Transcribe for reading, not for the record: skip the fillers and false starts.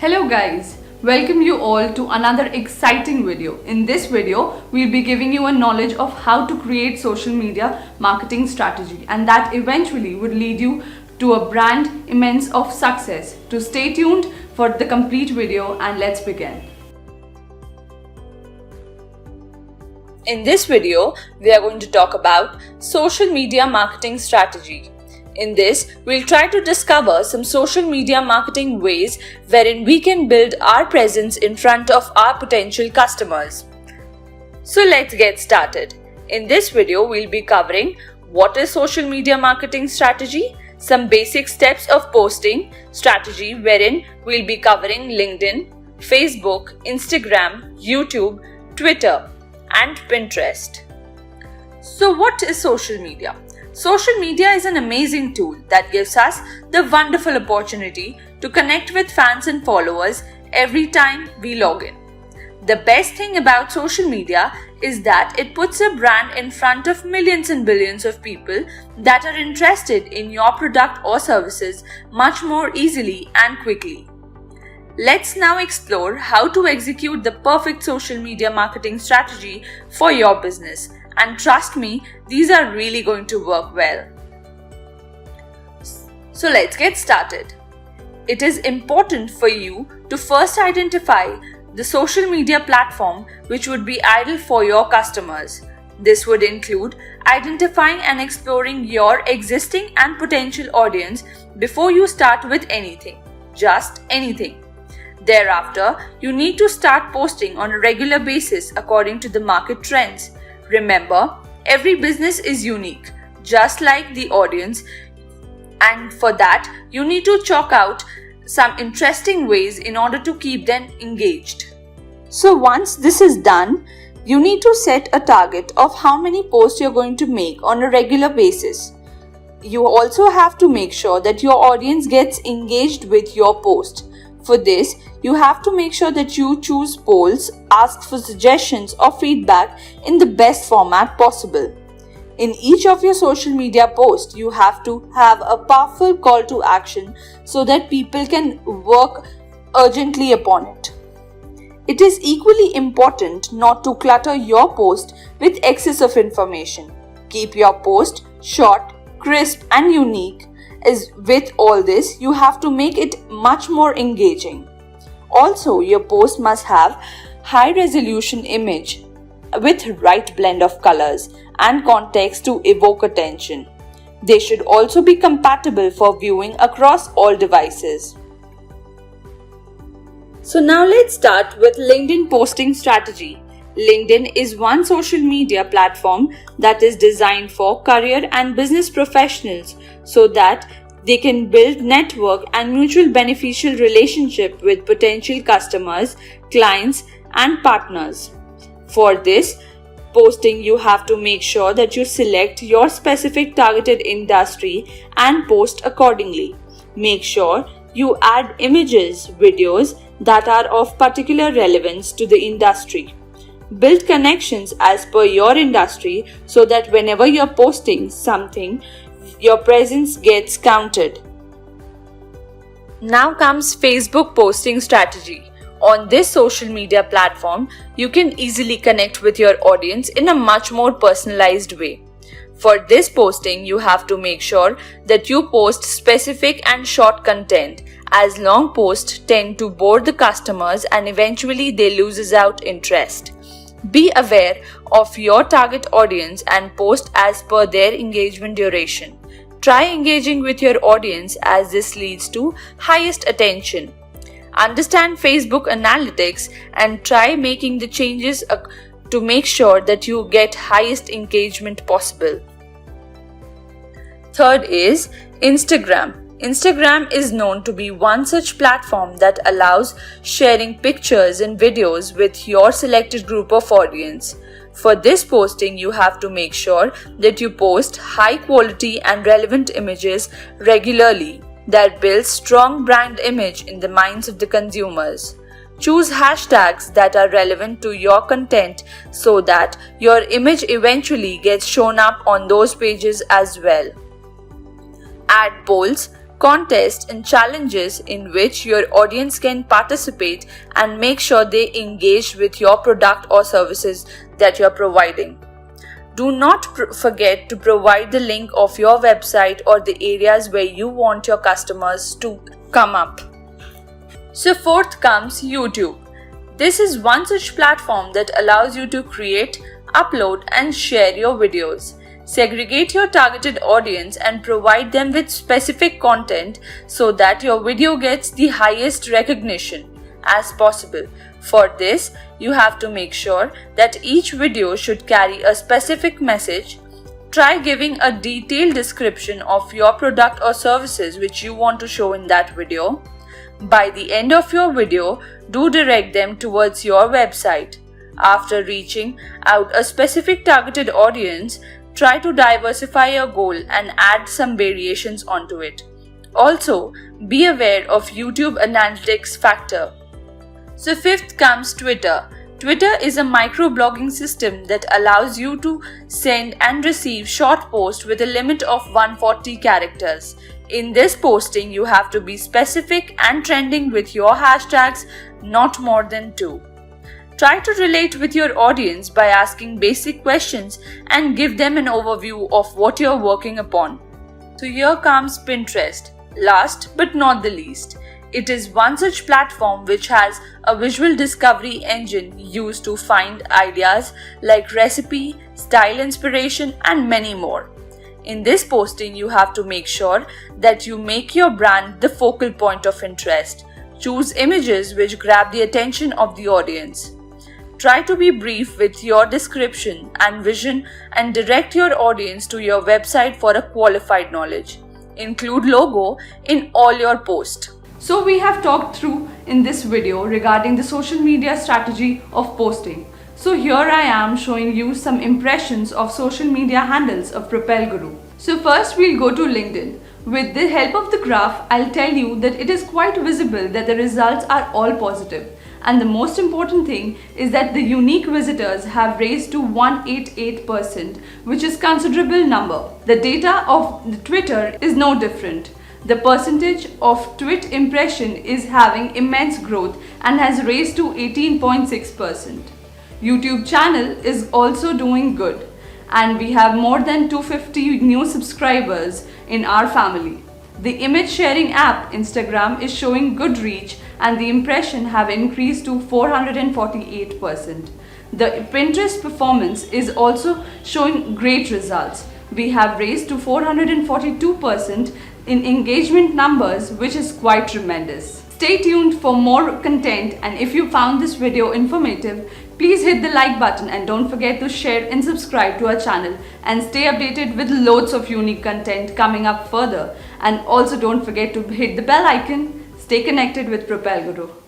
Hello guys, welcome you all to another exciting video. In this video, we'll be giving you a knowledge of how to create social media marketing strategy, and that eventually would lead you to a brand immense of success. So stay tuned for the complete video and let's begin. In this video, we are going to talk about social media marketing strategy. In this, we'll try to discover some social media marketing ways wherein we can build our presence in front of our potential customers. So let's get started. In this video, we'll be covering what is social media marketing strategy, some basic steps of posting strategy wherein we'll be covering LinkedIn, Facebook, Instagram, YouTube, Twitter, and Pinterest. So what is social media? Social media is an amazing tool that gives us the wonderful opportunity to connect with fans and followers every time we log in. The best thing about social media is that it puts a brand in front of millions and billions of people that are interested in your product or services much more easily and quickly. Let's now explore how to execute the perfect social media marketing strategy for your business. And trust me, these are really going to work well. So let's get started. It is important for you to first identify the social media platform which would be ideal for your customers. This would include identifying and exploring your existing and potential audience before you start with anything, just anything. Thereafter, you need to start posting on a regular basis according to the market trends. Remember, every business is unique, just like the audience, and for that, you need to chalk out some interesting ways in order to keep them engaged. So once this is done, you need to set a target of how many posts you're going to make on a regular basis. You also have to make sure that your audience gets engaged with your post. For this, you have to make sure that you choose polls, ask for suggestions or feedback in the best format possible. In each of your social media posts, you have to have a powerful call to action so that people can work urgently upon it. It is equally important not to clutter your post with excess of information. Keep your post short, crisp and unique. As with all this, you have to make it much more engaging. Also, your post must have high resolution image with right blend of colors and context to evoke attention. They should also be compatible for viewing across all devices. So now let's start with LinkedIn posting strategy. LinkedIn is one social media platform that is designed for career and business professionals so that they can build network and mutual beneficial relationship with potential customers, clients, and partners. For this posting, you have to make sure that you select your specific targeted industry and post accordingly. Make sure you add images, videos that are of particular relevance to the industry. Build connections as per your industry so that whenever you're posting something, your presence gets counted. Now comes Facebook posting strategy. On this social media platform, you can easily connect with your audience in a much more personalized way. For this posting, you have to make sure that you post specific and short content, as long posts tend to bore the customers and eventually they loses out interest. Be aware of your target audience and post as per their engagement duration. Try engaging with your audience as this leads to highest attention. Understand Facebook analytics and try making the changes to make sure that you get highest engagement possible. Third is Instagram. Instagram is known to be one such platform that allows sharing pictures and videos with your selected group of audience. For this posting, you have to make sure that you post high quality and relevant images regularly that builds strong brand image in the minds of the consumers. Choose hashtags that are relevant to your content so that your image eventually gets shown up on those pages as well. Add polls, contests and challenges in which your audience can participate and make sure they engage with your product or services that you're providing. Do not forget to provide the link of your website or the areas where you want your customers to come up. So fourth comes YouTube. This is one such platform that allows you to create, upload and share your videos. Segregate your targeted audience and provide them with specific content so that your video gets the highest recognition as possible. For this, you have to make sure that each video should carry a specific message. Try giving a detailed description of your product or services which you want to show in that video. By the end of your video, do direct them towards your website. After reaching out a specific targeted audience, try to diversify your goal and add some variations onto it. Also, be aware of YouTube analytics factor. So fifth comes Twitter. Twitter is a microblogging system that allows you to send and receive short posts with a limit of 140 characters. In this posting, you have to be specific and trending with your hashtags, not more than 2. Try to relate with your audience by asking basic questions and give them an overview of what you're working upon. So here comes Pinterest. Last but not the least, it is one such platform which has a visual discovery engine used to find ideas like recipe, style inspiration and many more. In this posting, you have to make sure that you make your brand the focal point of interest. Choose images which grab the attention of the audience. Try to be brief with your description and vision and direct your audience to your website for a qualified knowledge. Include logo in all your posts. So we have talked through in this video regarding the social media strategy of posting. So here I am showing you some impressions of social media handles of Propel Guru. So first we'll go to LinkedIn. With the help of the graph, I'll tell you that it is quite visible that the results are all positive. And the most important thing is that the unique visitors have raised to 188%, which is considerable number. The data of the Twitter is no different. The percentage of tweet impression is having immense growth and has raised to 18.6%. YouTube channel is also doing good and we have more than 250 new subscribers in our family. The image sharing app Instagram is showing good reach and the impression have increased to 448%. The Pinterest performance is also showing great results. We have raised to 442% in engagement numbers, which is quite tremendous. Stay tuned for more content, and if you found this video informative, please hit the like button and don't forget to share and subscribe to our channel and stay updated with loads of unique content coming up further. And also don't forget to hit the bell icon. Stay connected with Propel Guru.